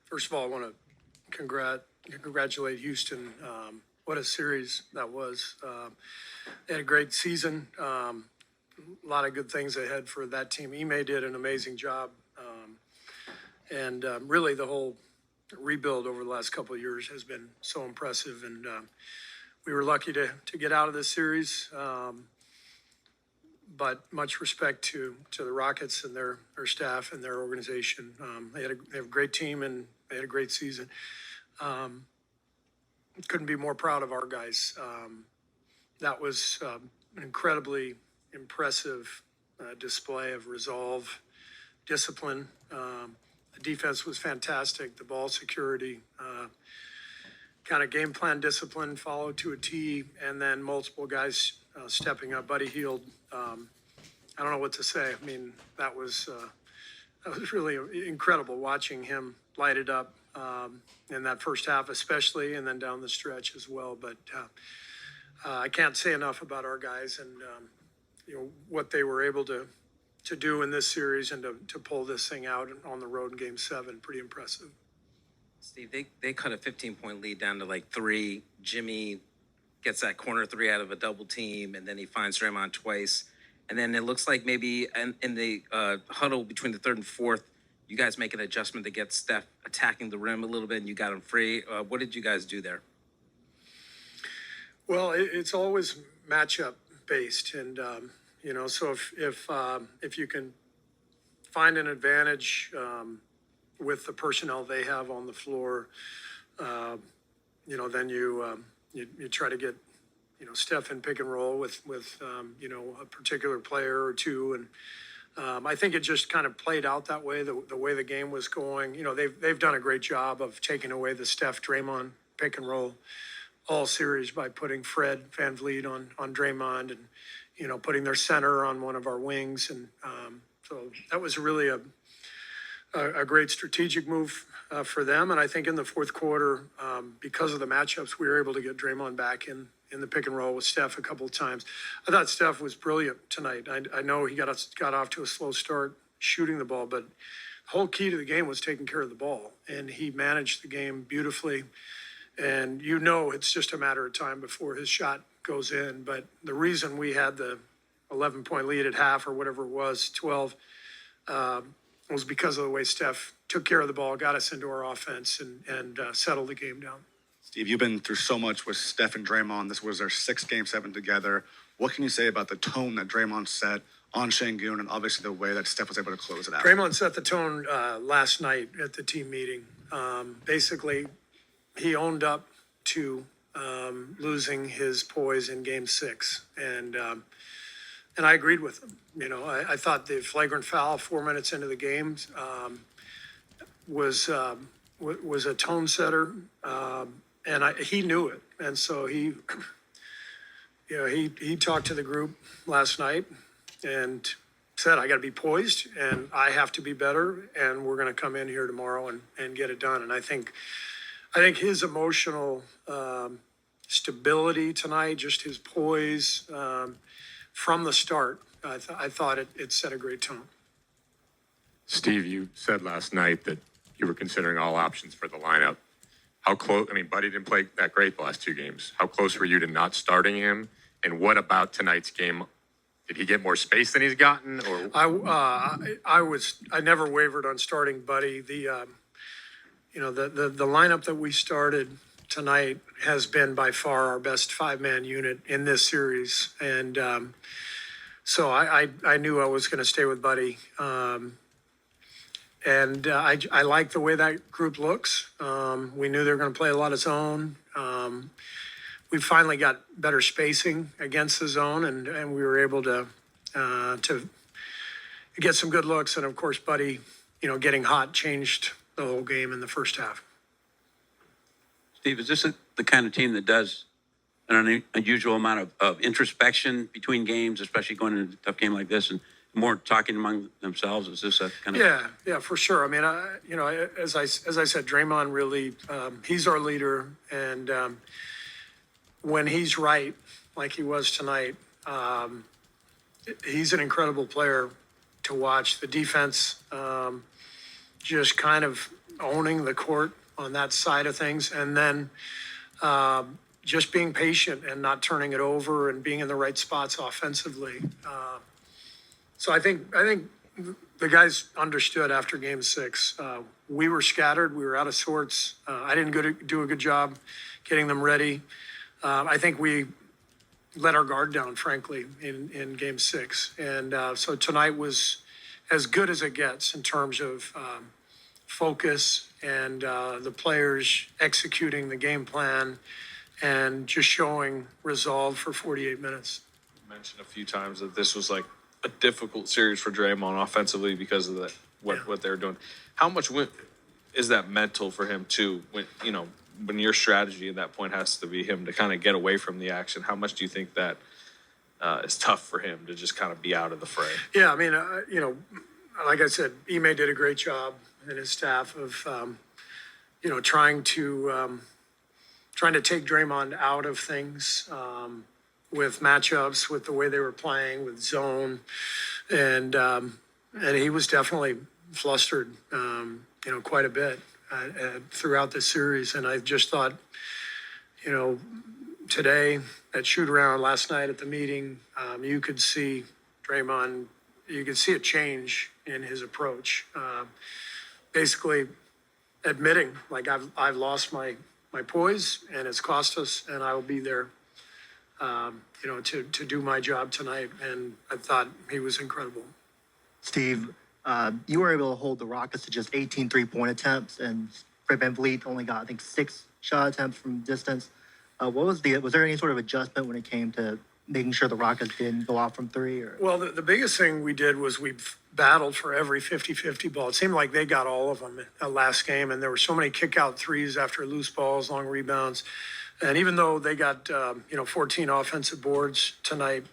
First of all, I want to congratulate Houston. What a series that was. They had a great season. A lot of good things ahead for that team. Ime did an amazing job. And really the whole rebuild over the last couple of years has been so impressive. And we were lucky to get out of this series. But much respect to the Rockets and their staff and their organization. They have a great team and they had a great season. Couldn't be more proud of our guys. That was an incredibly impressive display of resolve, discipline. The defense was fantastic. The ball security, kind of game plan discipline followed to a T, and then multiple guys stepping up. Buddy Hield, I don't know what to say. I mean, that was really incredible watching him light it up in that first half, especially, and then down the stretch as well. But I can't say enough about our guys and what they were able to do in this series and to pull this thing out on the road in Game 7. Pretty impressive. Steve, they cut a 15-point lead down to like 3. Jimmy gets that corner 3 out of a double team, and then he finds Draymond twice. And then it looks like maybe in the huddle between the third and fourth, you guys make an adjustment to get Steph attacking the rim a little bit, and you got him free. What did you guys do there? Well, it's always matchup based, and so if you can find an advantage with the personnel they have on the floor, then you try to get Steph in pick and roll with a particular player or two, and I think it just kind of played out that way. The way the game was going, they've done a great job of taking away the Steph-Draymond pick and roll all series by putting Fred Van Vleet on Draymond and putting their center on one of our wings, and so that was really a great strategic move for them. And I think in the fourth quarter, because of the matchups, we were able to get Draymond back in the pick and roll with Steph a couple of times. I thought Steph was brilliant tonight. I know he got off to a slow start shooting the ball, but the whole key to the game was taking care of the ball, and he managed the game beautifully. And it's just a matter of time before his shot goes in. But the reason we had the 11-point lead at half or whatever it was, 12, was because of the way Steph took care of the ball, got us into our offense, and settled the game down. Steve, you've been through so much with Steph and Draymond. This was their 6th Game 7 together. What can you say about the tone that Draymond set on Sengun and obviously the way that Steph was able to close it out? Draymond set the tone last night at the team meeting. Basically, he owned up to losing his poise in Game 6, and I agreed with him. I thought the flagrant foul 4 minutes into the game was a tone setter, and he knew it, and so he talked to the group last night and said, "I got to be poised, and I have to be better, and we're going to come in here tomorrow and get it done." And I think his emotional stability tonight, just his poise from the start, I thought it set a great tone. Steve, you said last night that you were considering all options for the lineup. How close? I mean, Buddy didn't play that great the last 2 games. How close were you to not starting him? And what about tonight's game? Did he get more space than he's gotten? Or I never wavered on starting Buddy. The lineup that we started tonight has been by far our best 5-man unit in this series. And so I knew I was going to stay with Buddy. And I like the way that group looks. We knew they were going to play a lot of zone. We finally got better spacing against the zone, and we were able to get some good looks. And, of course, Buddy, getting hot changed the whole game in the first half. Steve, is this the kind of team that does an unusual amount of introspection between games, especially going into a tough game like this, and more talking among themselves? Is this a kind of... Yeah, for sure. I mean, as I said, Draymond really, he's our leader, and when he's right, like he was tonight, he's an incredible player to watch. The defense just kind of owning the court on that side of things. And then just being patient and not turning it over and being in the right spots offensively. So I think the guys understood after game 6. We were scattered. We were out of sorts. I didn't do a good job getting them ready. I think we let our guard down, frankly, in game 6. And so tonight was as good as it gets in terms of focus and the players executing the game plan and just showing resolve for 48 minutes. You mentioned a few times that this was like a difficult series for Draymond offensively because of what they're doing. How much is that mental for him too? When your strategy at that point has to be him to kind of get away from the action, how much do you think that is tough for him to just kind of be out of the fray? Yeah, I mean, like I said, Ime did a great job and his staff of, trying to take Draymond out of things with matchups, with the way they were playing, with zone, and he was definitely flustered, quite a bit throughout the series. And I just thought, today at shoot around last night at the meeting, you could see Draymond, you could see a change in his approach. Basically admitting, like, I've lost my poise and it's cost us, and I will be there, to do my job tonight. And I thought he was incredible. Steve, you were able to hold the Rockets to just 18 three-point attempts, and Fred Van Vleet only got, I think, 6 shot attempts from distance. Was there any sort of adjustment when it came to making sure the Rockets didn't go off from 3? Or? Well, the biggest thing we did was we battled for every 50-50 ball. It seemed like they got all of them last game, and there were so many kick-out threes after loose balls, long rebounds. And even though they got, 14 offensive boards tonight,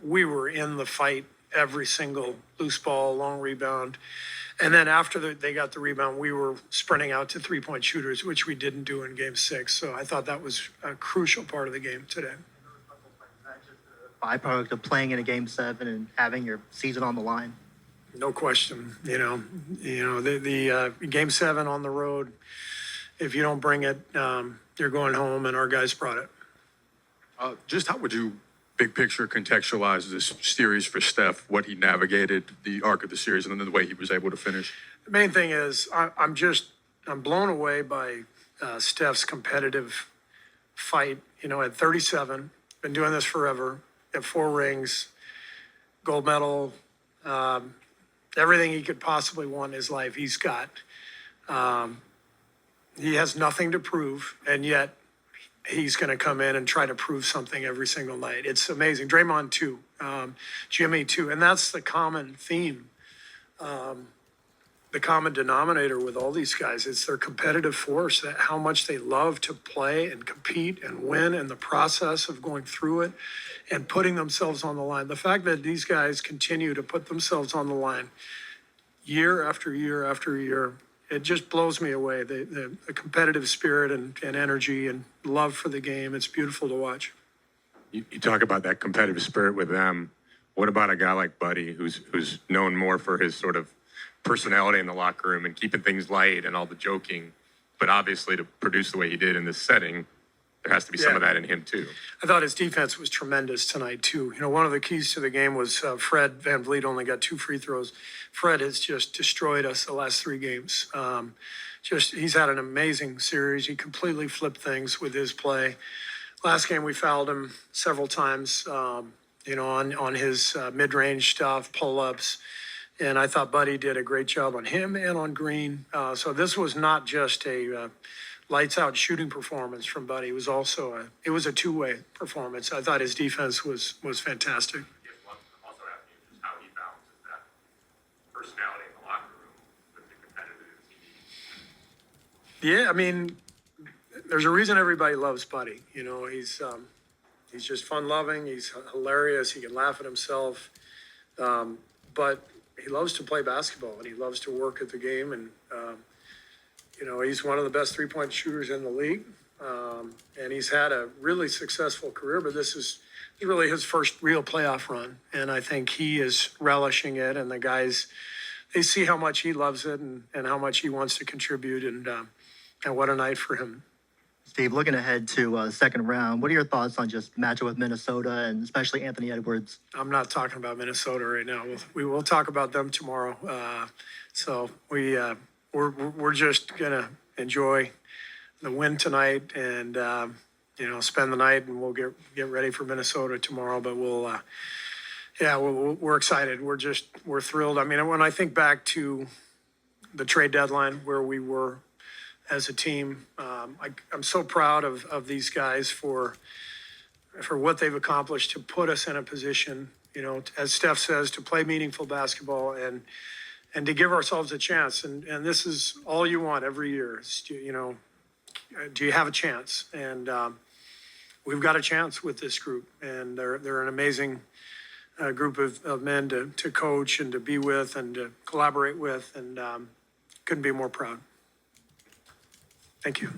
we were in the fight every single loose ball, long rebound. And then after they got the rebound, we were sprinting out to three-point shooters, which we didn't do in game 6. So I thought that was a crucial part of the game today. Byproduct of playing in a game 7 and having your season on the line. No question. The game 7 on the road, if you don't bring it, you're going home, and our guys brought it. Just how would you, big picture, contextualize this series for Steph, what he navigated, the arc of the series, and then the way he was able to finish? The main thing is I'm blown away by Steph's competitive fight. At 37, been doing this forever, at 4 rings, gold medal, everything he could possibly want in his life, he's got. He has nothing to prove, and yet he's going to come in and try to prove something every single night. It's amazing. Draymond too, Jimmy too, and that's the common theme. The common denominator with all these guys, it's their competitive force, that how much they love to play and compete and win, and the process of going through it and putting themselves on the line. The fact that these guys continue to put themselves on the line year after year after year, it just blows me away. The competitive spirit and energy and love for the game, it's beautiful to watch. You talk about that competitive spirit with them. What about a guy like Buddy, who's known more for his sort of personality in the locker room and keeping things light and all the joking, but obviously to produce the way he did in this setting, there has to be some of that in him too. I thought his defense was tremendous tonight too. One of the keys to the game was Fred Van Vleet only got 2 free throws. Fred has just destroyed us the last 3 games. He's had an amazing series. He completely flipped things with his play. Last game we fouled him several times, on his mid-range stuff, pull-ups. And I thought Buddy did a great job on him and on Green. So this was not just a lights out shooting performance from Buddy. It was also a 2-way performance. I thought his defense was fantastic. Also asking you just how he balances that personality in the locker room with the competitiveness. Yeah, I mean, there's a reason everybody loves Buddy. He's just fun-loving. He's hilarious. He can laugh at himself. But he loves to play basketball, and he loves to work at the game. And, he's one of the best three-point shooters in the league. And he's had a really successful career, but this is really his first real playoff run. And I think he is relishing it, and the guys they see how much he loves it and how much he wants to contribute, and what a night for him. Steve, looking ahead to the second round, what are your thoughts on just matchup with Minnesota and especially Anthony Edwards? I'm not talking about Minnesota right now. We will talk about them tomorrow. So we're just gonna enjoy the win tonight and spend the night, and we'll get ready for Minnesota tomorrow. But we're excited. We're thrilled. I mean, when I think back to the trade deadline where we were as a team, I'm so proud of these guys for what they've accomplished to put us in a position, as Steph says, to play meaningful basketball and to give ourselves a chance. And this is all you want every year. Is do you have a chance? And we've got a chance with this group, and they're an amazing group of men to coach and to be with and to collaborate with, and couldn't be more proud. Thank you.